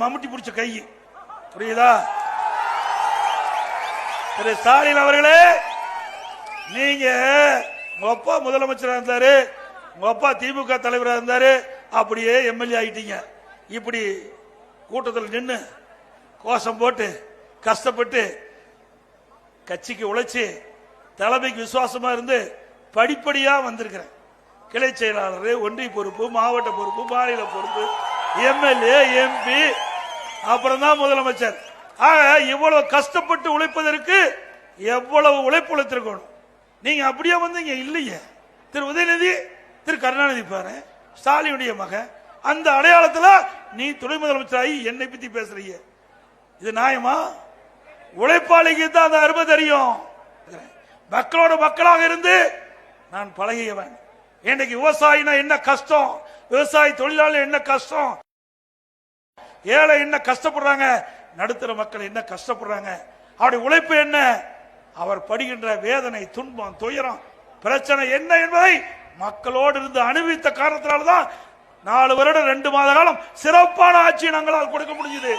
மம்முட்டி பிடிச்ச கை புரியுதா? திரு ஸ்டாலின் அவர்களே, நீங்க உங்க அப்பா முதலமைச்சரா இருந்தாரு, உங்க அப்பா திமுக தலைவரா இருந்தாரு, அப்படியே எம்எல்ஏ ஆயிட்டீங்க. இப்படி கூட்டத்தில் நின்று கோஷம் போட்டு கஷ்டப்பட்டு கட்சிக்கு உழைச்சி தலைமைக்கு விசுவாசமா இருந்து படிப்படியா வந்திருக்கிறேன். கிளை செயலாளர், ஒன்றிய பொறுப்பு, மாவட்ட பொறுப்பு, மாநில பொறுப்பு, எம்எல்ஏ, எம்பி, அப்புறம் தான் முதலமைச்சர். ஆக இவ்வளவு கஷ்டப்பட்டு உழைப்பதற்கு எவ்வளவு உழைப்பு உழைத்திருக்கணும். நீங்க அப்படியே வந்தீங்க இல்லையே. திரு உதயநிதி, திரு கருணாநிதி பாரு, ஸ்டாலினுடைய மகன், அந்த அடையாளத்துல நீ துணை முதலமைச்சர் ஆகி என்னை பத்தி பேசுறீங்க. இது நியாயமா? உழைப்பாளிக்கு தான் அந்த அருமை தெரியும். மக்களோட மக்களாக இருந்து நான் பழகியவன். இன்னைக்கு விவசாயினா என்ன கஷ்டம், விவசாய தொழிலாளி என்ன கஷ்டம், ஏழை என்ன கஷ்டப்படுறாங்க, நடுத்தர மக்கள் என்ன கஷ்டப்படுறாங்க, அவருடைய உழைப்பு என்ன, அவர் படுகின்ற வேதனை, துன்பம், துயரம், பிரச்சனை என்ன என்பதை மக்களோடு இருந்து அனுபவித்த காரணத்தினால்தான் 4 வருடம் 2 மாத காலம் சிறப்பான ஆட்சி நாங்களால் கொடுக்க முடிஞ்சது.